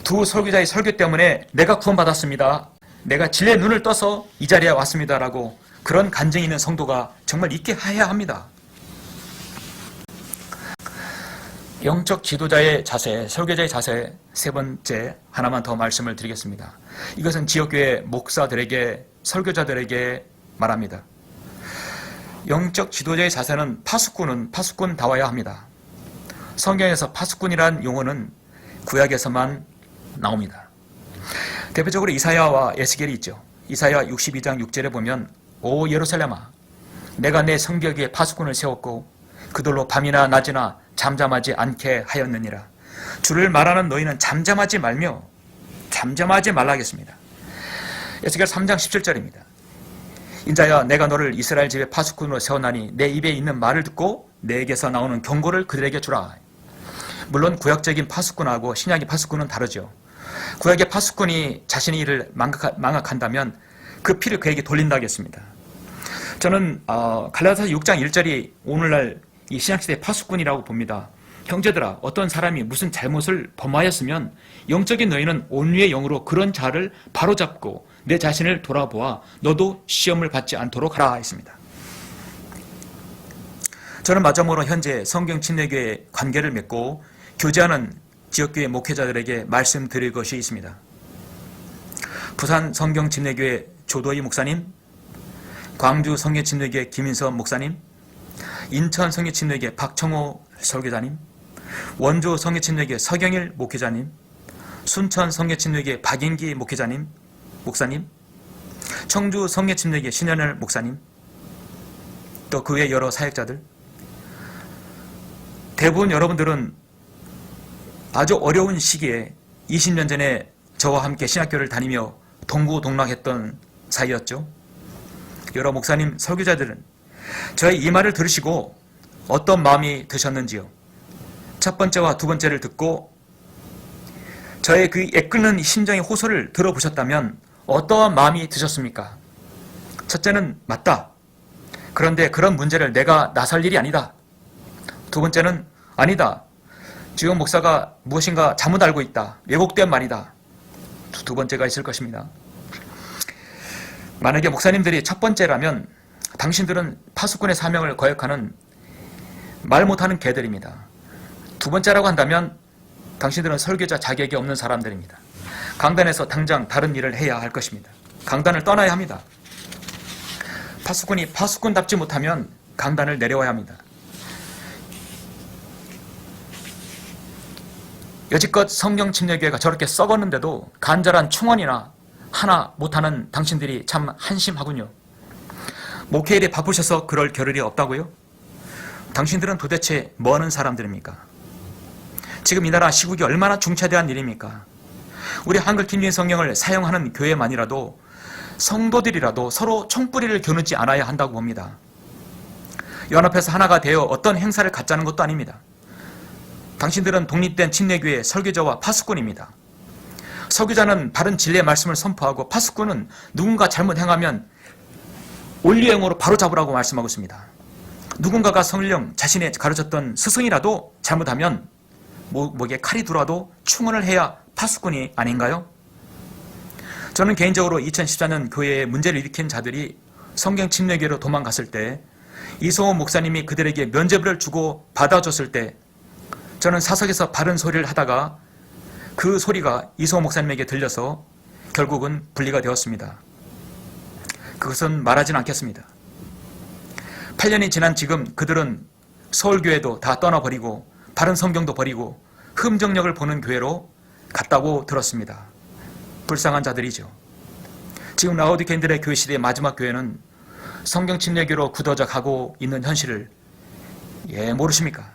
두 설교자의 설교 때문에 내가 구원받았습니다. 내가 진리의 눈을 떠서 이 자리에 왔습니다라고 그런 간증이 있는 성도가 정말 있게 해야 합니다. 영적 지도자의 자세, 설교자의 자세 세 번째 하나만 더 말씀을 드리겠습니다. 이것은 지역교회 목사들에게, 설교자들에게 말합니다. 영적 지도자의 자세는 파수꾼다워야 합니다. 성경에서 파수꾼이란 용어는 구약에서만 나옵니다. 대표적으로 이사야와 에스겔이 있죠. 이사야 62장 6절에 보면 오 예루살렘아 내가 내 성벽에 파수꾼을 세웠고 그들로 밤이나 낮이나 잠잠하지 않게 하였느니라. 주를 말하는 너희는 잠잠하지 말라 하겠습니다. 에스겔 3장 17절입니다. 인자야 내가 너를 이스라엘 집에 파수꾼으로 세웠나니 내 입에 있는 말을 듣고 내게서 나오는 경고를 그들에게 주라. 물론 구약적인 파수꾼하고 신약의 파수꾼은 다르죠. 구약의 파수꾼이 자신의 일을 망각한다면 그 피를 그에게 돌린다 하겠습니다. 저는 갈라디아서 6장 1절이 오늘날 이 신약시대의 파수꾼이라고 봅니다. 형제들아 어떤 사람이 무슨 잘못을 범하였으면 영적인 너희는 온유의 영으로 그런 자를 바로잡고 내 자신을 돌아보아 너도 시험을 받지 않도록 하라 했습니다. 저는 마지막으로 현재 성경 침례교회 관계를 맺고 교제하는 지역교회 목회자들에게 말씀드릴 것이 있습니다. 부산 성경 침례교회 조도희 목사님, 광주 성경 침례교회 김인선 목사님, 인천 성경 침례교회 박청호 설교자님, 원주 성경 침례교회 서경일 목회자님, 순천 성경 침례교회 박인기 목사님, 청주 성경 침례교회 신현열 목사님, 또 그 외 여러 사역자들, 대부분 여러분들은 아주 어려운 시기에 20년 전에 저와 함께 신학교를 다니며 동고동락했던 사이였죠. 여러 목사님, 설교자들은 저의 이 말을 들으시고 어떤 마음이 드셨는지요? 첫 번째와 두 번째를 듣고 저의 그 애끓는 심정의 호소를 들어보셨다면 어떠한 마음이 드셨습니까? 첫째는 맞다. 그런데 그런 문제를 내가 나설 일이 아니다. 두 번째는 아니다. 주영 목사가 무엇인가 잘못 알고 있다. 왜곡된 말이다. 두 번째가 있을 것입니다. 만약에 목사님들이 첫 번째라면 당신들은 파수꾼의 사명을 거역하는 말 못하는 개들입니다. 두 번째라고 한다면 당신들은 설교자 자격이 없는 사람들입니다. 강단에서 당장 다른 일을 해야 할 것입니다. 강단을 떠나야 합니다. 파수꾼이 파수꾼답지 못하면 강단을 내려와야 합니다. 여지껏 성경 침례교회가 저렇게 썩었는데도 간절한 충원이나 하나 못하는 당신들이 참 한심하군요. 목회일에 바쁘셔서 그럴 겨를이 없다고요? 당신들은 도대체 뭐 하는 사람들입니까? 지금 이 나라 시국이 얼마나 중차대한 일입니까? 우리 한글 김진 성경을 사용하는 교회만이라도 성도들이라도 서로 총뿌리를 겨누지 않아야 한다고 봅니다. 연합해서 하나가 되어 어떤 행사를 갖자는 것도 아닙니다. 당신들은 독립된 침례교회 설교자와 파수꾼입니다. 설교자는 바른 진리의 말씀을 선포하고 파수꾼은 누군가 잘못 행하면 원리행으로 바로 잡으라고 말씀하고 있습니다. 누군가가 성령 자신의 가르쳤던 스승이라도 잘못하면 목에 칼이 들어와도 충원을 해야 파수꾼이 아닌가요? 저는 개인적으로 2014년 교회에 문제를 일으킨 자들이 성경 침례교회로 도망갔을 때 이성호 목사님이 그들에게 면죄부를 주고 받아줬을 때 저는 사석에서 바른 소리를 하다가 그 소리가 이성호 목사님에게 들려서 결국은 분리가 되었습니다. 그것은 말하진 않겠습니다. 8년이 지난 지금 그들은 서울교회도 다 떠나버리고 바른 성경도 버리고 흠정력을 보는 교회로 갔다고 들었습니다. 불쌍한 자들이죠. 지금 라오디게인들의 교회 시대의 마지막 교회는 성경 침례교로 굳어져 가고 있는 현실을 모르십니까?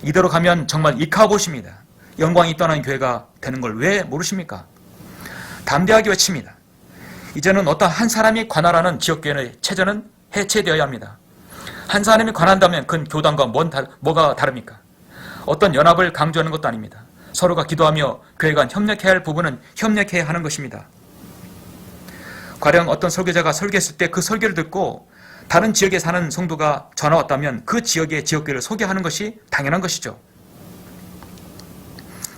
이대로 가면 정말 이카보십니다. 영광이 떠난 교회가 되는 걸 왜 모르십니까? 담대하게 외칩니다. 이제는 어떤 한 사람이 관할하는 지역교회의 체제는 해체되어야 합니다. 한 사람이 관한다면 그건 교단과 뭐가 다릅니까? 어떤 연합을 강조하는 것도 아닙니다. 서로가 기도하며 교회가 협력해야 할 부분은 협력해야 하는 것입니다. 가령 어떤 설교자가 설교했을 때 그 설교를 듣고 다른 지역에 사는 성도가 전화 왔다면 그 지역의 지역교회를 소개하는 것이 당연한 것이죠.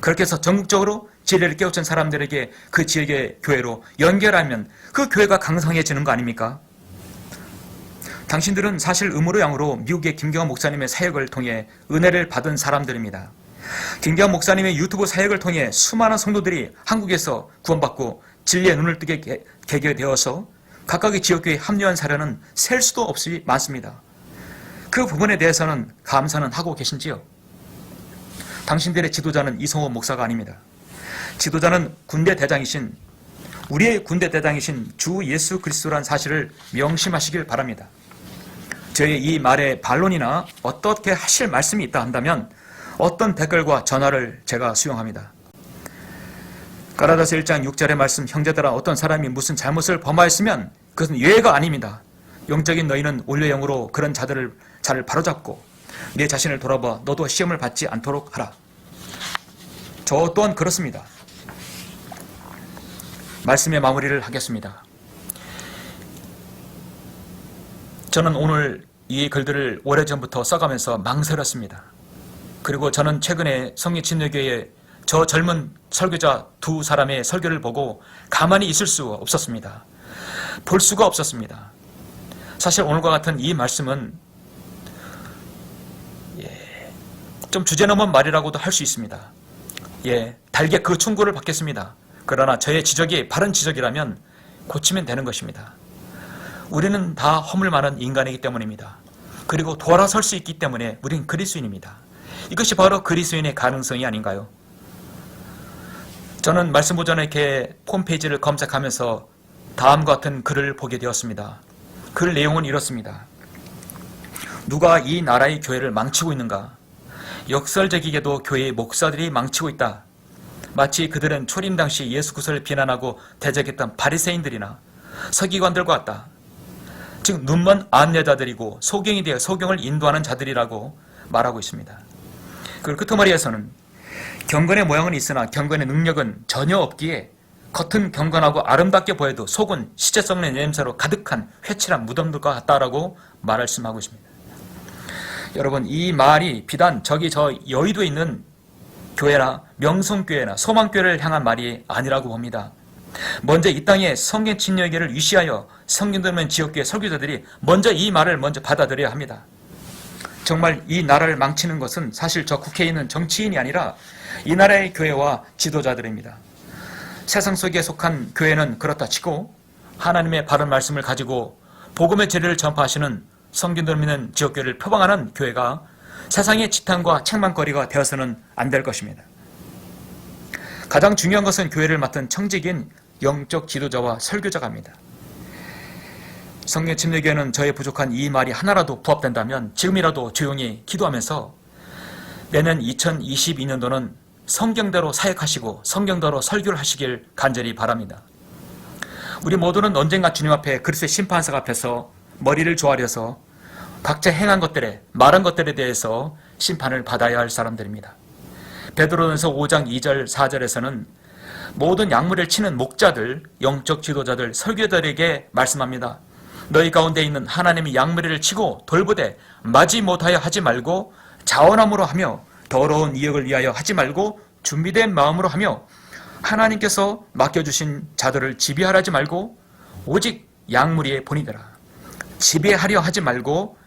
그렇게 해서 전국적으로 진리를 깨우친 사람들에게 그 지역의 교회로 연결하면 그 교회가 강성해지는 거 아닙니까? 당신들은 사실 음으로 양으로 미국의 김경환 목사님의 사역을 통해 은혜를 받은 사람들입니다. 김경환 목사님의 유튜브 사역을 통해 수많은 성도들이 한국에서 구원받고 진리의 눈을 뜨게 개교되어서 각각의 지역교회에 합류한 사례는 셀 수도 없이 많습니다. 그 부분에 대해서는 감사는 하고 계신지요? 당신들의 지도자는 이성호 목사가 아닙니다. 지도자는 군대 대장이신 우리의 군대 대장이신 주 예수 그리스도란 사실을 명심하시길 바랍니다. 저의 이 말에 반론이나 어떻게 하실 말씀이 있다 한다면 어떤 댓글과 전화를 제가 수용합니다. 가라다서 1장 6절의 말씀, 형제들아 어떤 사람이 무슨 잘못을 범하였으면 그것은 예외가 아닙니다. 영적인 너희는 온려 영으로 그런 자들을 잘 바로잡고 내 자신을 돌아봐 너도 시험을 받지 않도록 하라. 저 또한 그렇습니다. 말씀의 마무리를 하겠습니다. 저는 오늘 이 글들을 오래전부터 써가면서 망설였습니다. 그리고 저는 최근에 성리침례교회에 저 젊은 설교자 두 사람의 설교를 보고 가만히 있을 수 없었습니다. 볼 수가 없었습니다. 사실 오늘과 같은 이 말씀은 좀 주제넘은 말이라고도 할 수 있습니다. 달게 그 충고를 받겠습니다. 그러나 저의 지적이 바른 지적이라면 고치면 되는 것입니다. 우리는 다 허물 많은 인간이기 때문입니다. 그리고 돌아설 수 있기 때문에 우리는 그리스도인입니다. 이것이 바로 그리스도인의 가능성이 아닌가요? 저는 말씀 보전에 이렇게 홈페이지를 검색하면서 다음과 같은 글을 보게 되었습니다. 글 내용은 이렇습니다. 누가 이 나라의 교회를 망치고 있는가? 역설적이게도 교회의 목사들이 망치고 있다. 마치 그들은 초림 당시 예수 그리스도를 비난하고 대적했던 바리새인들이나 서기관들과 같다. 즉 눈먼 안내자들이고 소경이 되어 소경을 인도하는 자들이라고 말하고 있습니다. 그리고 끄트머리에서는 경건의 모양은 있으나 경건의 능력은 전혀 없기에 겉은 경건하고 아름답게 보여도 속은 시체 썩는 냄새로 가득한 회칠한 무덤들과 같다라고 말씀하고 있습니다. 여러분, 이 말이 비단 저기 저 여의도에 있는 교회나 명성교회나 소망교회를 향한 말이 아니라고 봅니다. 먼저 이 땅에 성경 침례교회를 위시하여 성경 듣는 지역교회 설교자들이 먼저 이 말을 먼저 받아들여야 합니다. 정말 이 나라를 망치는 것은 사실 저 국회에 있는 정치인이 아니라 이 나라의 교회와 지도자들입니다. 세상 속에 속한 교회는 그렇다 치고 하나님의 바른 말씀을 가지고 복음의 진리를 전파하시는 성경 믿는 지역교회를 표방하는 교회가 세상의 지탄과 책망거리가 되어서는 안 될 것입니다. 가장 중요한 것은 교회를 맡은 청직인 영적 지도자와 설교자가입니다. 성령 침례교회는 저의 부족한 이 말이 하나라도 부합된다면 지금이라도 조용히 기도하면서 내년 2022년도는 성경대로 사역하시고 성경대로 설교를 하시길 간절히 바랍니다. 우리 모두는 언젠가 주님 앞에 그리스도의 심판석 앞에서 머리를 조아려서 각자 행한 것들에 말한 것들에 대해서 심판을 받아야 할 사람들입니다. 베드로전서 5장 2절 4절에서는 모든 약물을 치는 목자들, 영적 지도자들, 설교자들에게 말씀합니다. 너희 가운데 있는 하나님이 약물을 치고 돌보되 마지 못하여 하지 말고 자원함으로 하며 더러운 이역을 위하여 하지 말고 준비된 마음으로 하며 하나님께서 맡겨주신 자들을 지배하지 말고 오직 약물의 본이더라. 지배하려 하지 말고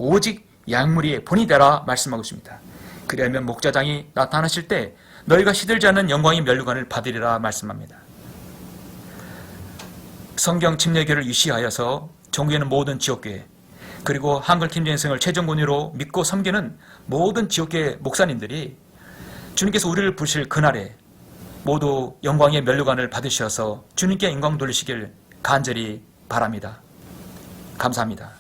오직 양무리의 본이 되라 말씀하고 있습니다. 그리하면 목자장이 나타나실 때 너희가 시들지 않는 영광의 면류관을 받으리라 말씀합니다. 성경 침례교를 유시하여서 종교하는 모든 지역교회, 그리고 한글 팀전승을 최종 권위로 믿고 섬기는 모든 지역교회 목사님들이 주님께서 우리를 부르실 그날에 모두 영광의 면류관을 받으셔서 주님께 영광 돌리시길 간절히 바랍니다. 감사합니다.